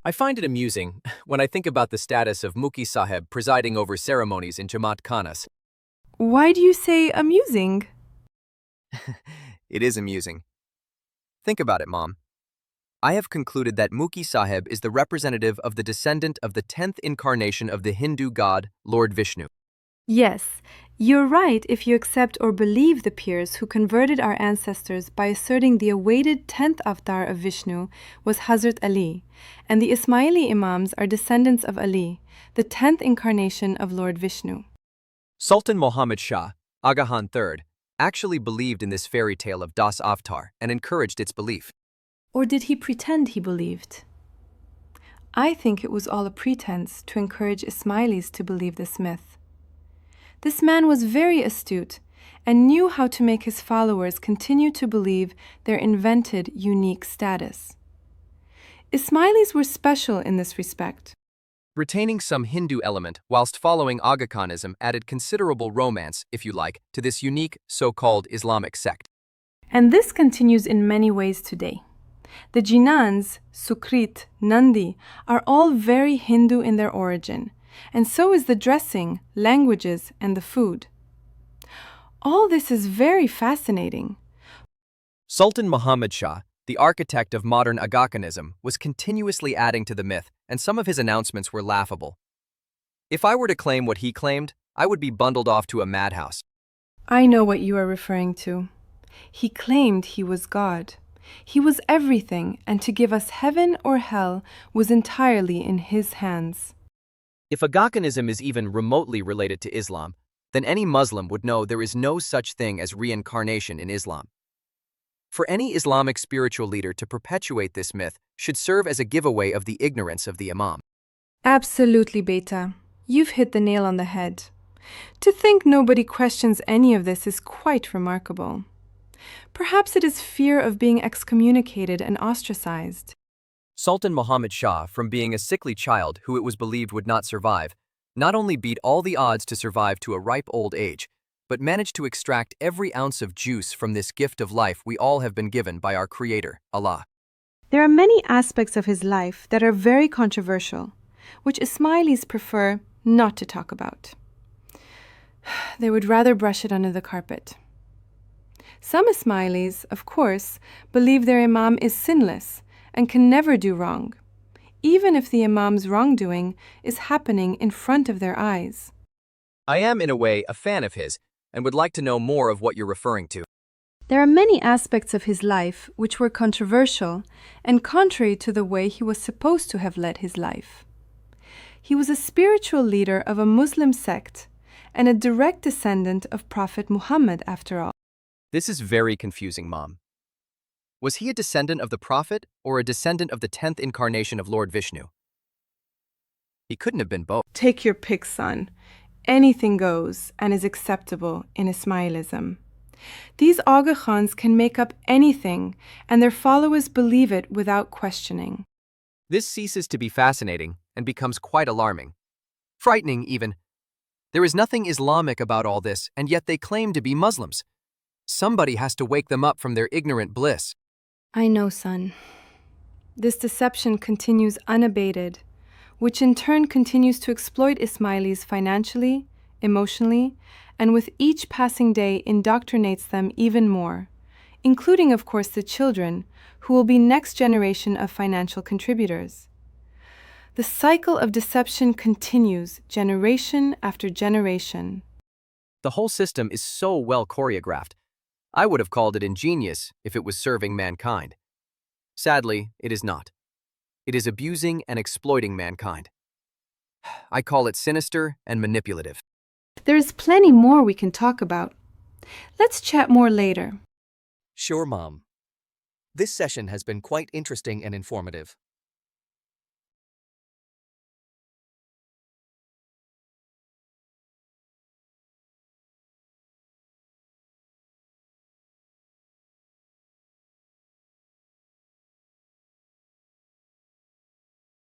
I find it amusing when I think about the status of Mukhisaheb presiding over ceremonies in Jamaat Khanas. Why do you say amusing? It is amusing. Think about it, Mom. I have concluded that Mukhisaheb is the representative of the descendant of the 10th incarnation of the Hindu god, Lord Vishnu. Yes, you're right if you accept or believe the Pirs who converted our ancestors by asserting the awaited 10th avatar of Vishnu was Hazrat Ali, and the Ismaili Imams are descendants of Ali, the 10th incarnation of Lord Vishnu. Sultan Muhammad Shah, Aga Khan III, actually believed in this fairy tale of Dashavatara and encouraged its belief. Or did he pretend he believed? I think it was all a pretense to encourage Ismailis to believe this myth. This man was very astute and knew how to make his followers continue to believe their invented unique status. Ismailis were special in this respect. Retaining some Hindu element whilst following Agakhanism added considerable romance, if you like, to this unique, so-called Islamic sect. And this continues in many ways today. The Jinans, Sukrit, Nandi are all very Hindu in their origin, and so is the dressing, languages, and the food. All this is very fascinating. Sultan Muhammad Shah, the architect of modern Agakhanism, was continuously adding to the myth, and some of his announcements were laughable. If I were to claim what he claimed, I would be bundled off to a madhouse. I know what you are referring to. He claimed he was God. He was everything, and to give us heaven or hell was entirely in his hands. If Agakhanism is even remotely related to Islam, then any Muslim would know there is no such thing as reincarnation in Islam. For any Islamic spiritual leader to perpetuate this myth should serve as a giveaway of the ignorance of the Imam. Absolutely, Beta. You've hit the nail on the head. To think nobody questions any of this is quite remarkable. Perhaps it is fear of being excommunicated and ostracized. Sultan Muhammad Shah, from being a sickly child who it was believed would not survive, not only beat all the odds to survive to a ripe old age, but managed to extract every ounce of juice from this gift of life we all have been given by our Creator, Allah. There are many aspects of his life that are very controversial, which Ismailis prefer not to talk about. They would rather brush it under the carpet. Some Ismailis, of course, believe their Imam is sinless and can never do wrong, even if the Imam's wrongdoing is happening in front of their eyes. I am, in a way, a fan of his, and would like to know more of what you're referring to. There are many aspects of his life which were controversial and contrary to the way he was supposed to have led his life. He was a spiritual leader of a Muslim sect and a direct descendant of Prophet Muhammad, after all. This is very confusing, Mom. Was he a descendant of the Prophet or a descendant of the 10th incarnation of Lord Vishnu? He couldn't have been both. Take your pick, son. Anything goes and is acceptable in Ismailism. These Aga Khans can make up anything, and their followers believe it without questioning. This ceases to be fascinating and becomes quite alarming. Frightening, even. There is nothing Islamic about all this, and yet they claim to be Muslims. Somebody has to wake them up from their ignorant bliss. I know, son. This deception continues unabated, which in turn continues to exploit Ismailis financially, emotionally, and with each passing day indoctrinates them even more, including, of course, the children, who will be next generation of financial contributors. The cycle of deception continues generation after generation. The whole system is so well choreographed. I would have called it ingenious if it was serving mankind. Sadly, it is not. It is abusing and exploiting mankind. I call it sinister and manipulative. There is plenty more we can talk about. Let's chat more later. Sure, Mom. This session has been quite interesting and informative.